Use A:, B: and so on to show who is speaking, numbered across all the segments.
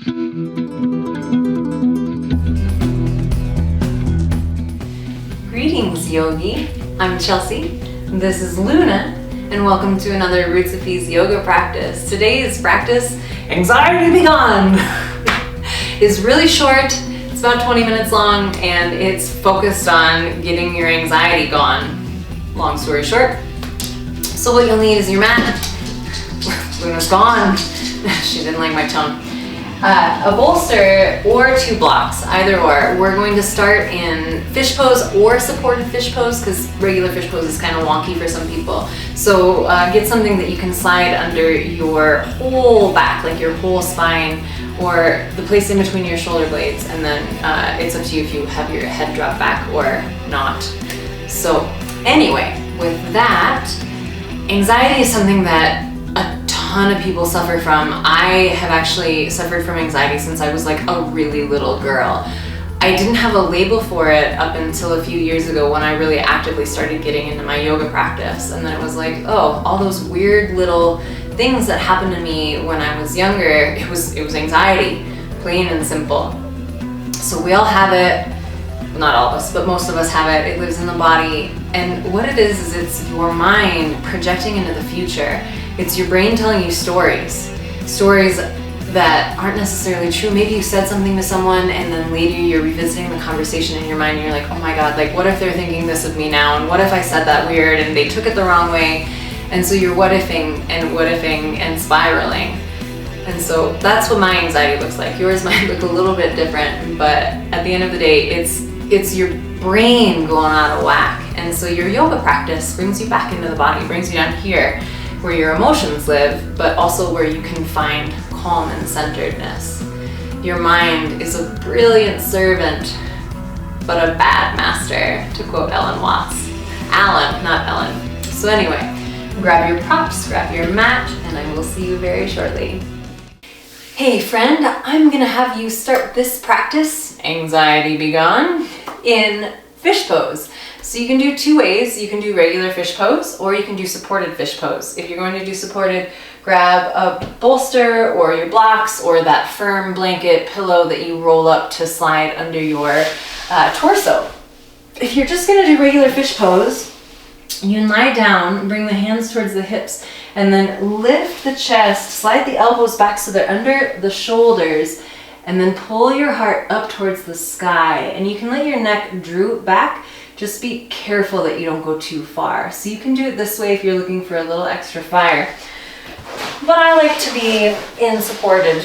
A: Greetings, Yogi. I'm Chelsea. This is Luna, and welcome to another Roots of Peace yoga practice. Today's practice, Anxiety Be Gone, is really short. It's about 20 minutes long, and it's focused on getting your anxiety gone. Long story short. So what you'll need is your mat. Luna's gone. She didn't like my tone. A bolster or 2 blocks, either or. We're going to start in fish pose or supported fish pose because regular fish pose is kind of wonky for some people. So get something that you can slide under your whole back, like your whole spine, or the place in between your shoulder blades, and then it's up to you if you have your head drop back or not. So anyway, with that, anxiety is something that a ton of people suffer from. I have actually suffered from anxiety since I was like a really little girl. I didn't have a label for it up until a few years ago when I really actively started getting into my yoga practice. And then it was like, oh, all those weird little things that happened to me when I was younger, it was anxiety, plain and simple. So we all have it. Well, not all of us, but most of us have it. It lives in the body. And what it is it's your mind projecting into the future. It's your brain telling you stories that aren't necessarily true. Maybe you said something to someone and then later you're revisiting the conversation in your mind and you're like, oh my God, like what if they're thinking this of me now? And what if I said that weird and they took it the wrong way? And so you're what-ifing and spiraling. And so that's what my anxiety looks like. Yours might look a little bit different, but at the end of the day, it's your brain going out of whack. And so your yoga practice brings you back into the body, brings you down here where your emotions live, but also where you can find calm and centeredness. Your mind is a brilliant servant, but a bad master, to quote Ellen Watts. Alan, not Ellen. So anyway, grab your props, grab your mat, and I will see you very shortly. Hey friend, I'm gonna have you start this practice, Anxiety Be Gone, in fish pose. So you can do 2 ways. You can do regular fish pose or you can do supported fish pose. If you're going to do supported, grab a bolster or your blocks or that firm blanket pillow that you roll up to slide under your torso. If you're just gonna do regular fish pose, you can lie down, bring the hands towards the hips, and then lift the chest, slide the elbows back so they're under the shoulders, and then pull your heart up towards the sky. And you can let your neck droop back. Just be careful that you don't go too far. So you can do it this way if you're looking for a little extra fire. But I like to be in supported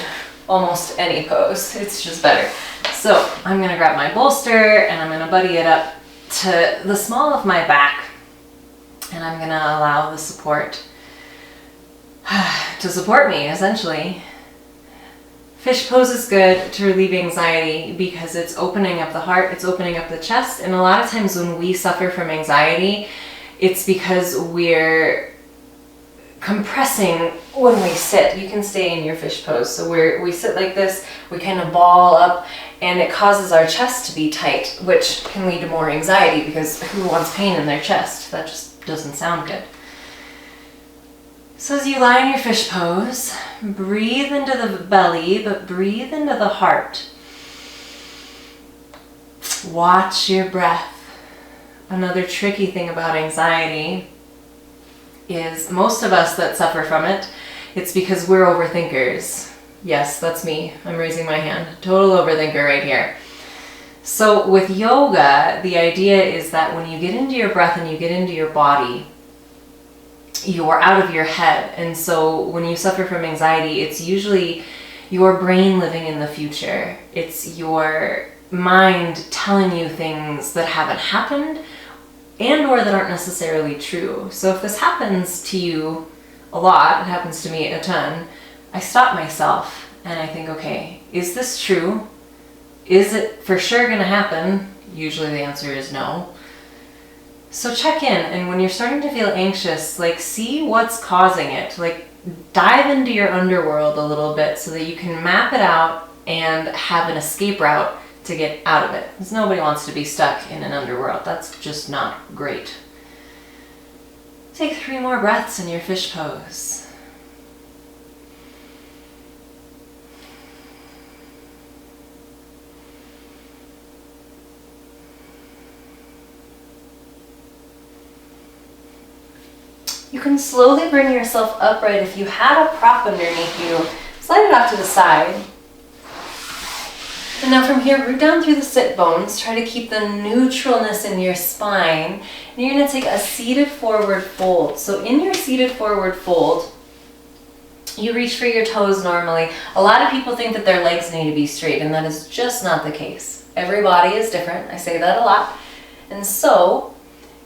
A: almost any pose. It's just better. So I'm gonna grab my bolster and I'm gonna buddy it up to the small of my back. And I'm gonna allow the support to support me, essentially. Fish pose is good to relieve anxiety because it's opening up the heart, it's opening up the chest, and a lot of times when we suffer from anxiety, it's because we're compressing when we sit. You can stay in your fish pose. So we sit like this, we kind of ball up, and it causes our chest to be tight, which can lead to more anxiety because who wants pain in their chest? That just doesn't sound good. So as you lie in your fish pose, breathe into the belly, but breathe into the heart. Watch your breath. Another tricky thing about anxiety is most of us that suffer from it, it's because we're overthinkers. Yes, that's me. I'm raising my hand. Total overthinker right here. So with yoga, the idea is that when you get into your breath and you get into your body, you're out of your head. And so when you suffer from anxiety, it's usually your brain living in the future. It's your mind telling you things that haven't happened and or that aren't necessarily true. So if this happens to you a lot, it happens to me a ton, I stop myself and I think, okay, is this true? Is it for sure gonna happen? Usually the answer is no. So check in, and when you're starting to feel anxious, like see what's causing it. Like dive into your underworld a little bit so that you can map it out and have an escape route to get out of it. Because nobody wants to be stuck in an underworld. That's just not great. Take 3 more breaths in your fish pose. You can slowly bring yourself upright. If you had a prop underneath you, slide it off to the side. And now from here, root down through the sit bones. Try to keep the neutralness in your spine. And you're going to take a seated forward fold. So in your seated forward fold, you reach for your toes normally. A lot of people think that their legs need to be straight, and that is just not the case. Every body is different. I say that a lot. And so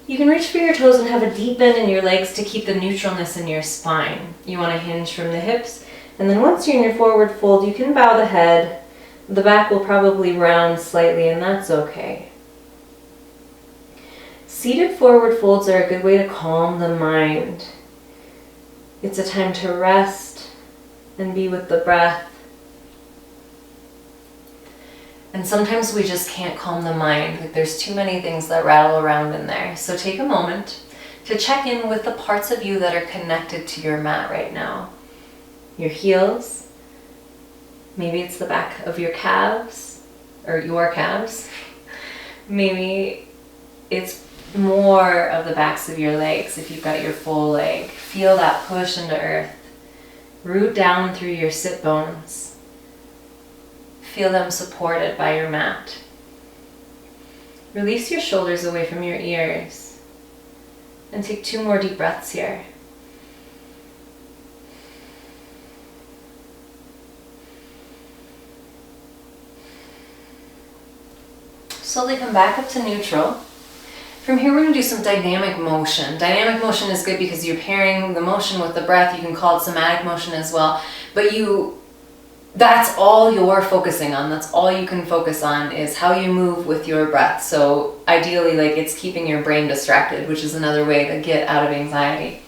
A: you can reach for your toes and have a deep bend in your legs to keep the neutralness in your spine. You want to hinge from the hips. And then once you're in your forward fold, you can bow the head. The back will probably round slightly, and that's okay. Seated forward folds are a good way to calm the mind. It's a time to rest and be with the breath. And sometimes we just can't calm the mind. Like there's too many things that rattle around in there. So take a moment to check in with the parts of you that are connected to your mat right now. Your heels. Maybe it's the back of your calves or your calves. Maybe it's more of the backs of your legs if you've got your full leg. Feel that push into earth. Root down through your sit bones. Feel them supported by your mat. Release your shoulders away from your ears. And take 2 more deep breaths here. Slowly come back up to neutral. From here, we're going to do some dynamic motion. Dynamic motion is good because you're pairing the motion with the breath. You can call it somatic motion as well. But that's all you're focusing on. That's all you can focus on is how you move with your breath. So ideally, like it's keeping your brain distracted, which is another way to get out of anxiety.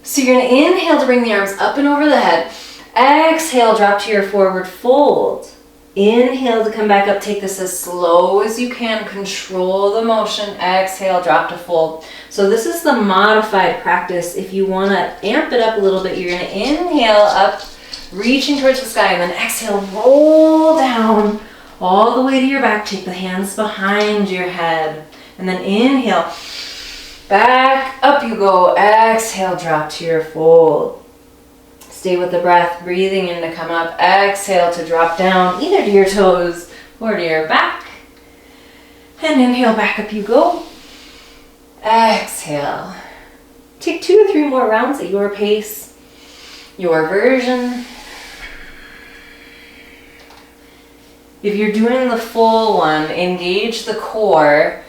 A: So you're going to inhale to bring the arms up and over the head. Exhale, drop to your forward fold. Inhale to come back up. Take this as slow as you can. Control the motion. Exhale, drop to fold. So this is the modified practice. If you want to amp it up a little bit, you're going to inhale up, reaching towards the sky, and then exhale, roll down all the way to your back. Take the hands behind your head. And then inhale, back up you go. Exhale, drop to your fold. Stay with the breath, breathing in to come up. Exhale to drop down, either to your toes or to your back. And inhale, back up you go. Exhale. Take 2 or 3 more rounds at your pace, your version. If you're doing the full one, engage the core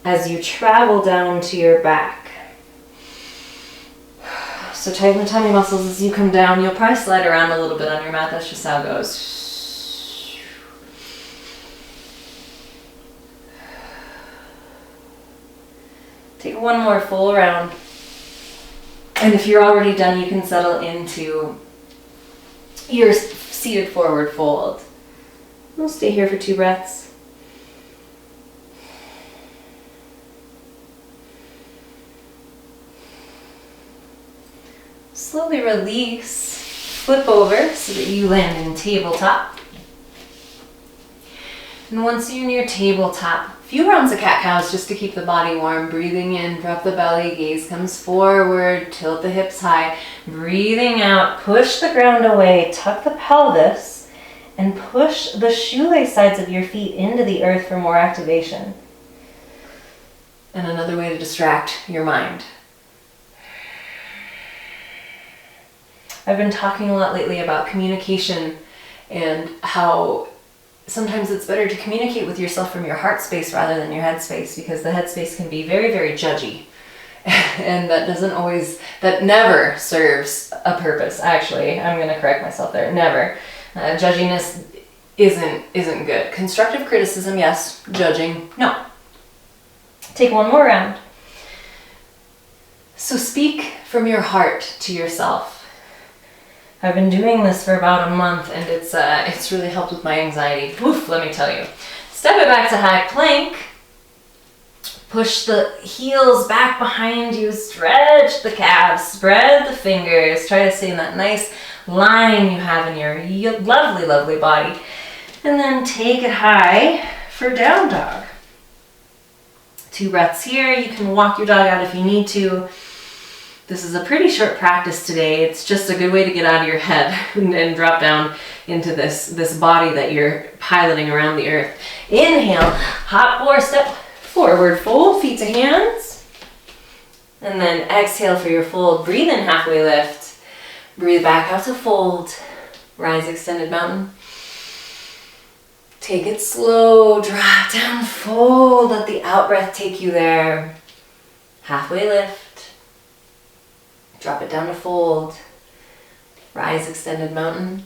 A: as you travel down to your back. So tighten the tummy muscles as you come down. You'll probably slide around a little bit on your mat. That's just how it goes. Take 1 more full round. And if you're already done, you can settle into your seated forward fold. We'll stay here for 2 breaths. Slowly release, flip over so that you land in tabletop. And once you're in your tabletop, a few rounds of cat-cows just to keep the body warm. Breathing in, drop the belly, gaze comes forward, tilt the hips high. Breathing out, push the ground away, tuck the pelvis, and push the shoelace sides of your feet into the earth for more activation. And another way to distract your mind. I've been talking a lot lately about communication and how sometimes it's better to communicate with yourself from your heart space rather than your head space, because the head space can be very, very judgy. And that never serves a purpose. Actually, I'm going to correct myself there. Never. Judginess isn't good. Constructive criticism, yes. Judging, no. Take 1 more round. So speak from your heart to yourself. I've been doing this for about a month, and it's really helped with my anxiety. Oof, let me tell you. Step it back to high plank. Push the heels back behind you. Stretch the calves. Spread the fingers. Try to stay in that nice line you have in your lovely, lovely body. And then take it high for down dog. 2 breaths here. You can walk your dog out if you need to. This is a pretty short practice today. It's just a good way to get out of your head and drop down into this body that you're piloting around the earth. Inhale, hop or step forward, fold, feet to hands. And then exhale for your fold. Breathe in, halfway lift. Breathe back out to fold. Rise, extended mountain. Take it slow, drop down, fold. Let the out breath take you there. Halfway lift. Drop it down to fold. Rise, extended mountain.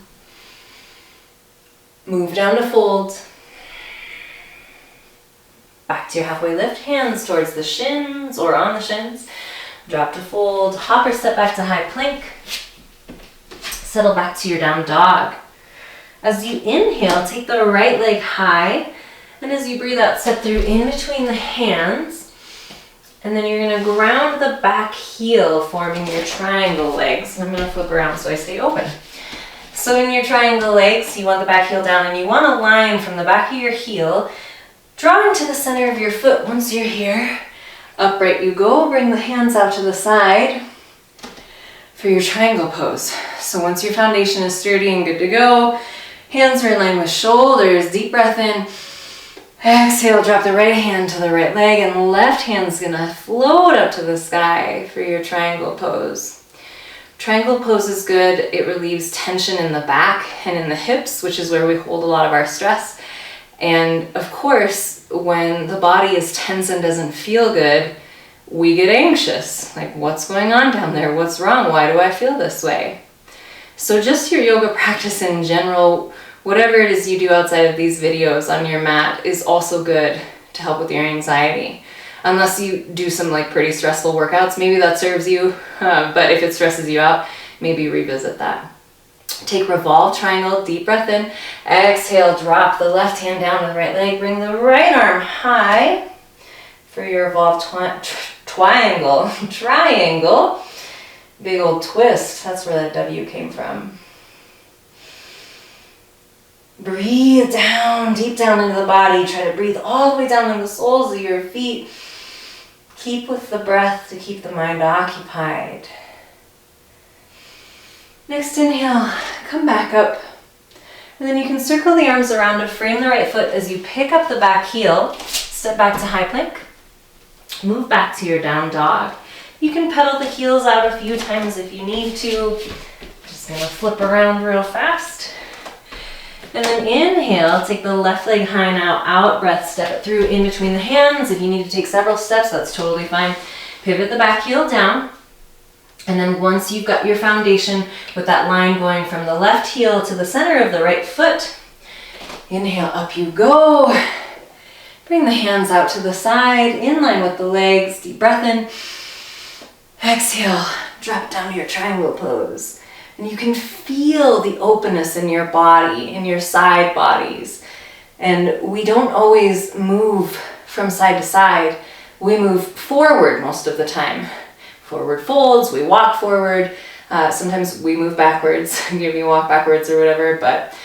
A: Move down to fold. Back to your halfway lift. Hands towards the shins or on the shins. Drop to fold. Hop or step back to high plank. Settle back to your down dog. As you inhale, take the right leg high. And as you breathe out, step through in between the hands. And then you're going to ground the back heel, forming your triangle legs. And I'm going to flip around so I stay open. So in your triangle legs, you want the back heel down, and you want a line from the back of your heel, drawing to the center of your foot. Once you're here, upright you go. Bring the hands out to the side for your triangle pose. So once your foundation is sturdy and good to go, hands are in line with shoulders. Deep breath in. Exhale, drop the right hand to the right leg, and left hand's gonna float up to the sky for your triangle pose. Triangle pose is good. It relieves tension in the back and in the hips, which is where we hold a lot of our stress. And of course, when the body is tense and doesn't feel good, we get anxious. Like, what's going on down there? What's wrong? Why do I feel this way? So just your yoga practice in general, whatever it is you do outside of these videos on your mat, is also good to help with your anxiety. Unless you do some like pretty stressful workouts, maybe that serves you. But if it stresses you out, maybe revisit that. Take revolve triangle, deep breath in. Exhale, drop the left hand down to the right leg. Bring the right arm high for your revolve triangle. Big old twist. That's where that W came from. Breathe down, deep down into the body. Try to breathe all the way down in the soles of your feet. Keep with the breath to keep the mind occupied. Next inhale, come back up. And then you can circle the arms around to frame the right foot as you pick up the back heel. Step back to high plank. Move back to your down dog. You can pedal the heels out a few times if you need to. Just gonna flip around real fast. And then inhale, take the left leg high now, out breath, step it through in between the hands. If you need to take several steps, that's totally fine. Pivot the back heel down. And then once you've got your foundation with that line going from the left heel to the center of the right foot, inhale, up you go. Bring the hands out to the side, in line with the legs, deep breath in. Exhale, drop down to your triangle pose. And you can feel the openness in your body, in your side bodies. And we don't always move from side to side. We move forward most of the time. Forward folds, we walk forward. Sometimes we move backwards, maybe walk backwards or whatever. But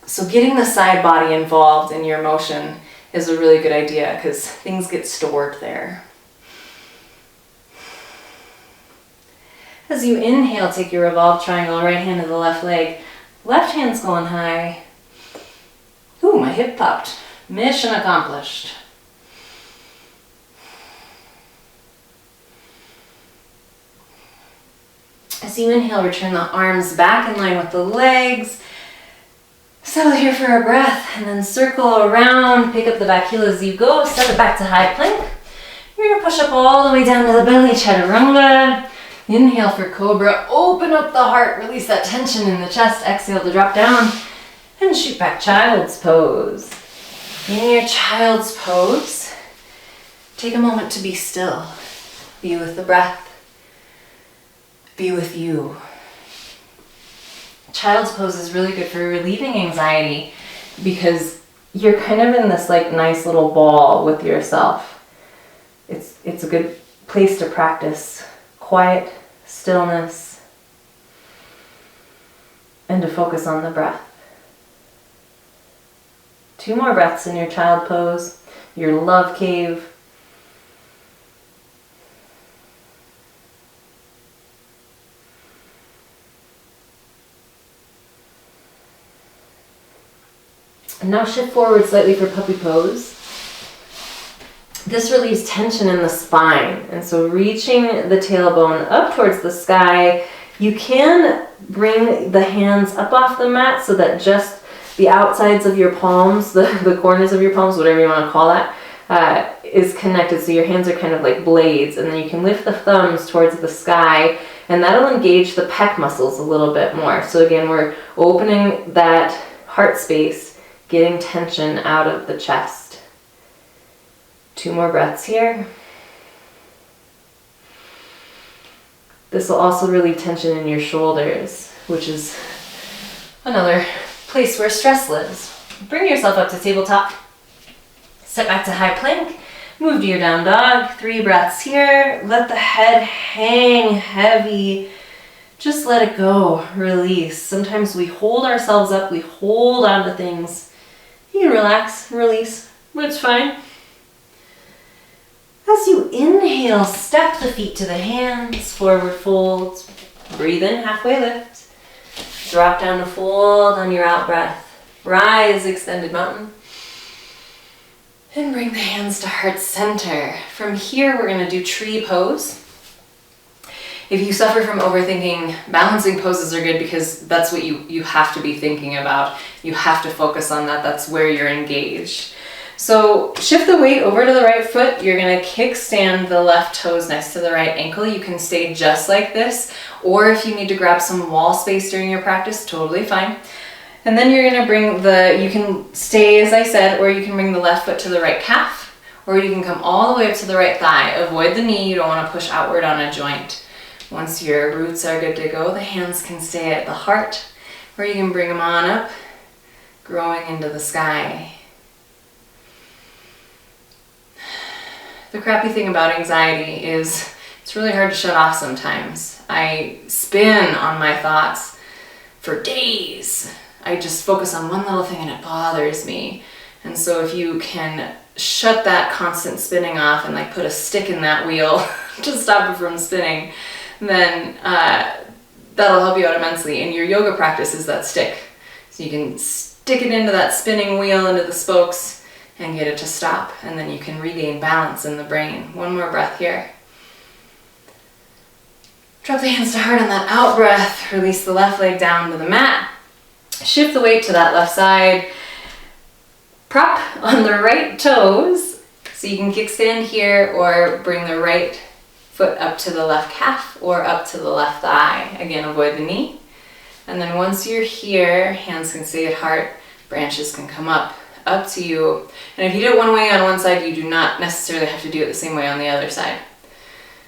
A: so getting the side body involved in your motion is a really good idea because things get stored there. As you inhale, take your revolve triangle, right hand to the left leg. Left hand's going high. Ooh, my hip popped. Mission accomplished. As you inhale, return the arms back in line with the legs. Settle here for a breath, and then circle around. Pick up the back heel as you go. Step it back to high plank. You're going to push up all the way down to the belly, chaturanga. Inhale for cobra, open up the heart, release that tension in the chest. Exhale to drop down and shoot back, child's pose. In your child's pose, take a moment to be still. Be with the breath. Be with you. Child's pose is really good for relieving anxiety because you're kind of in this like nice little ball with yourself. It's a good place to practice quiet, stillness, and to focus on the breath. 2 more breaths in your child pose, your love cave. And now shift forward slightly for puppy pose. This relieves tension in the spine. And so reaching the tailbone up towards the sky, you can bring the hands up off the mat so that just the outsides of your palms, the corners of your palms, whatever you want to call that, is connected. So your hands are kind of like blades, and then you can lift the thumbs towards the sky, and that'll engage the pec muscles a little bit more. So again, we're opening that heart space, getting tension out of the chest. 2 more breaths here. This will also relieve tension in your shoulders, which is another place where stress lives. Bring yourself up to tabletop. Step back to high plank. Move to your down dog. 3 breaths here. Let the head hang heavy. Just let it go. Release. Sometimes we hold ourselves up. We hold on to things. You can relax, release. It's fine. As you inhale, step the feet to the hands, forward fold. Breathe in, halfway lift. Drop down to fold on your out breath. Rise, extended mountain. And bring the hands to heart center. From here, we're gonna do tree pose. If you suffer from overthinking, balancing poses are good because that's what you have to be thinking about. You have to focus on that. That's where you're engaged. So shift the weight over to the right foot. You're gonna kickstand the left toes next to the right ankle. You can stay just like this, or if you need to grab some wall space during your practice, totally fine. And then you're gonna bring you can stay as I said, or you can bring the left foot to the right calf, or you can come all the way up to the right thigh. Avoid the knee, you don't wanna push outward on a joint. Once your roots are good to go, the hands can stay at the heart, or you can bring them on up, growing into the sky. The crappy thing about anxiety is it's really hard to shut off sometimes. I spin on my thoughts for days. I just focus on one little thing and it bothers me. And so if you can shut that constant spinning off and like put a stick in that wheel to stop it from spinning, then that'll help you out immensely. And your yoga practice is that stick. So you can stick it into that spinning wheel, into the spokes, and get it to stop, and then you can regain balance in the brain. 1 more breath here. Drop the hands to heart on that out breath. Release the left leg down to the mat. Shift the weight to that left side. Prop on the right toes, so you can kickstand here or bring the right foot up to the left calf or up to the left thigh. Again, avoid the knee. And then once you're here, hands can stay at heart, branches can come up to you. And if you do it one way on one side, you do not necessarily have to do it the same way on the other side.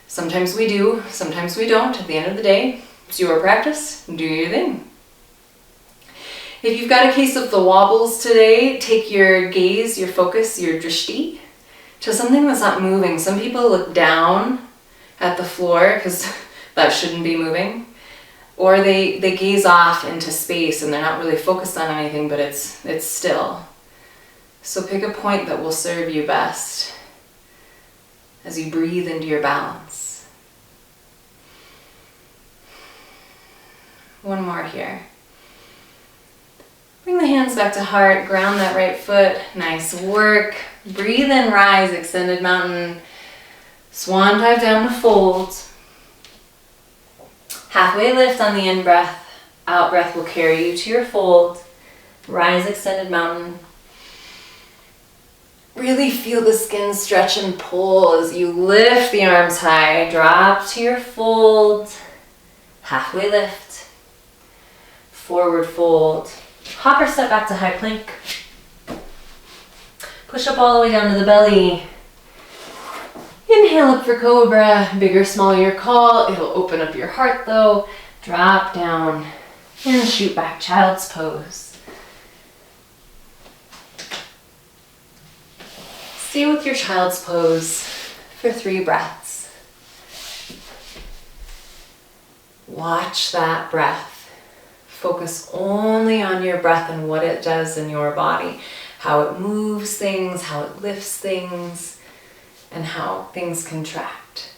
A: Sometimes we do, sometimes we don't. At the end of the day, it's your practice, do your thing. If you've got a case of the wobbles today, take your gaze, your focus, your drishti to something that's not moving. Some people look down at the floor because that shouldn't be moving. Or they gaze off into space and they're not really focused on anything, but it's still. So pick a point that will serve you best as you breathe into your balance. 1 more here. Bring the hands back to heart, ground that right foot, nice work. Breathe in, rise, extended mountain. Swan dive down to fold. Halfway lift on the in-breath. Out-breath will carry you to your fold. Rise, extended mountain. Really feel the skin stretch and pull as you lift the arms high. Drop to your fold. Halfway lift. Forward fold. Hop or step back to high plank. Push up all the way down to the belly. Inhale up for cobra. Bigger, smaller your call. It'll open up your heart though. Drop down and shoot back, child's pose. Stay with your child's pose for 3 breaths. Watch that breath. Focus only on your breath and what it does in your body, how it moves things, how it lifts things, and how things contract.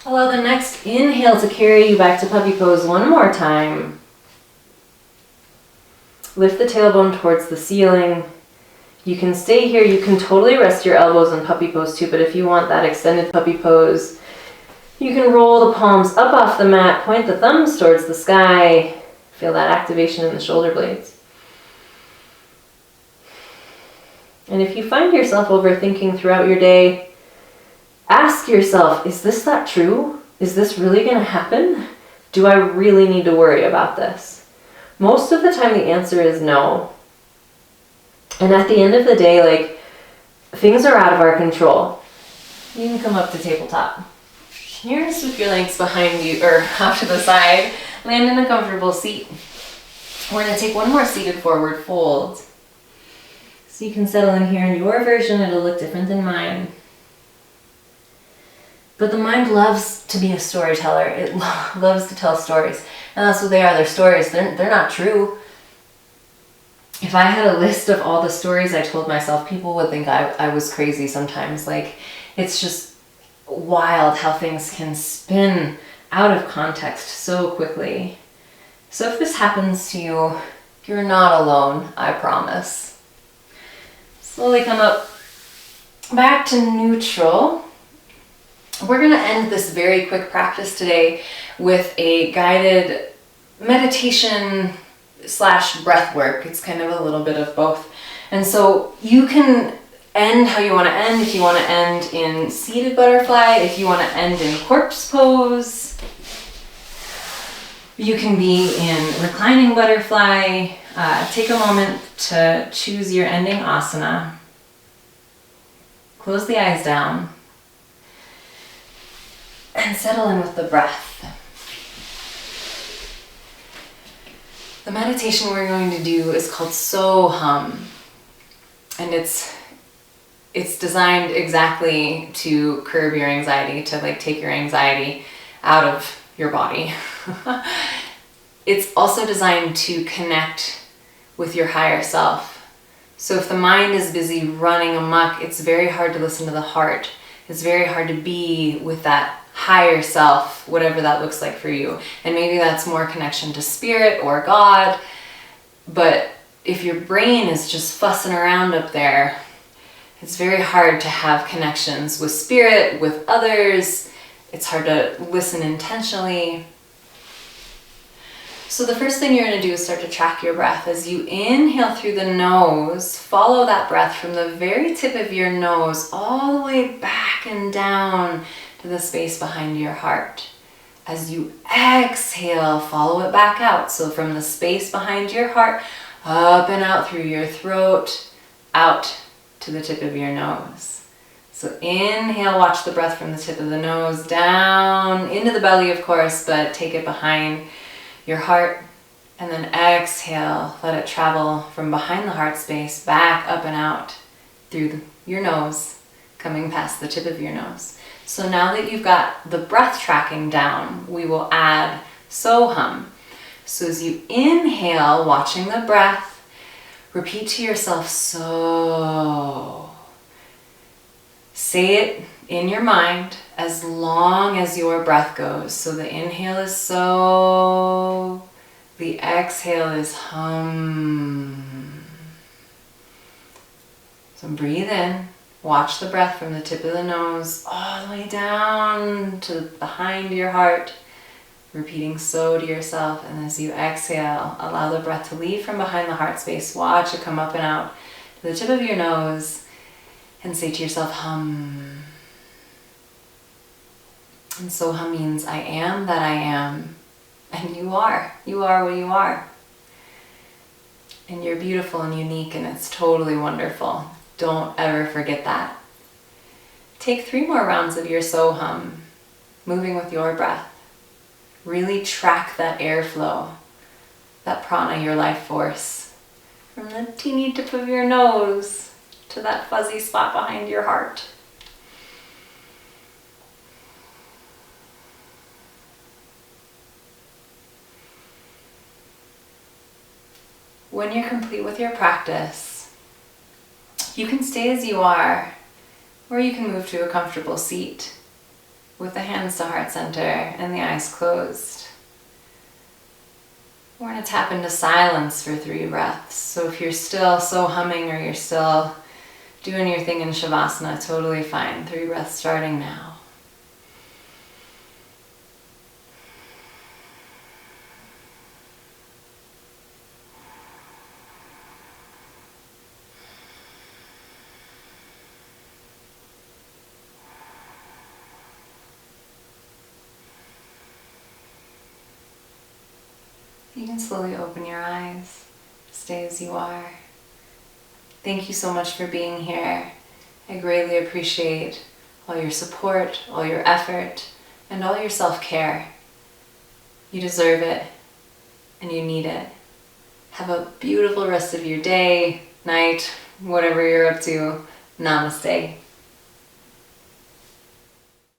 A: Allow the next inhale to carry you back to puppy pose 1 more time. Lift the tailbone towards the ceiling. You can stay here. You can totally rest your elbows in puppy pose too, but if you want that extended puppy pose, you can roll the palms up off the mat, point the thumbs towards the sky. Feel that activation in the shoulder blades. And if you find yourself overthinking throughout your day, ask yourself, is that true? Is this really going to happen? Do I really need to worry about this? Most of the time the answer is no. And at the end of the day, like, things are out of our control. You can come up to tabletop. You're going to sweep your legs behind you, or off to the side. Land in a comfortable seat. We're going to take one more seated forward fold. So you can settle in here. In your version, it'll look different than mine. But the mind loves to be a storyteller. It loves to tell stories. And that's what they are. They're stories. They're not true. If I had a list of all the stories I told myself, people would think I was crazy sometimes. Like, it's just wild how things can spin out of context so quickly. So if this happens to you, you're not alone, I promise. Slowly come up back to neutral. We're going to end this very quick practice today with a guided meditation / breath work. It's kind of a little bit of both. And so you can end how you want to end. If you want to end in seated butterfly, if you want to end in corpse pose, you can be in reclining butterfly. Take a moment to choose your ending asana. Close the eyes down and settle in with the breath. The meditation we're going to do is called Soham, and it's designed exactly to curb your anxiety, to like take your anxiety out of your body. It's also designed to connect with your higher self. So if the mind is busy running amok, it's very hard to listen to the heart. It's very hard to be with that higher self, whatever that looks like for you. And maybe that's more connection to spirit or God. But if your brain is just fussing around up there, it's very hard to have connections with spirit, with others. It's hard to listen intentionally. So the first thing you're going to do is start to track your breath. As you inhale through the nose, follow that breath from the very tip of your nose all the way back and down to the space behind your heart. As you exhale, follow it back out. So from the space behind your heart, up and out through your throat, out to the tip of your nose. So inhale, watch the breath from the tip of the nose down into the belly, of course, but take it behind your heart. And then exhale, let it travel from behind the heart space back up and out through your nose, coming past the tip of your nose. So now that you've got the breath tracking down, we will add Soham. So as you inhale, watching the breath, repeat to yourself, so. Say it in your mind as long as your breath goes. So the inhale is so, the exhale is hum. So breathe in. Watch the breath from the tip of the nose all the way down to behind your heart, repeating so to yourself. And as you exhale, allow the breath to leave from behind the heart space. Watch it come up and out to the tip of your nose and say to yourself, hum. And Soham means I am that I am. And you are. You are what you are. And you're beautiful and unique, and it's totally wonderful. Don't ever forget that. Take 3 more rounds of your Soham, moving with your breath. Really track that airflow, that prana, your life force, from the teeny tip of your nose to that fuzzy spot behind your heart. When you're complete with your practice, you can stay as you are, or you can move to a comfortable seat with the hands to heart center and the eyes closed. We're going to tap into silence for 3 breaths. So if you're still so humming or you're still doing your thing in Shavasana, totally fine. 3 breaths starting now. You can slowly open your eyes. Stay as you are. Thank you so much for being here. I greatly appreciate all your support, all your effort, and all your self-care. You deserve it, and you need it. Have a beautiful rest of your day, night, whatever you're up to. Namaste.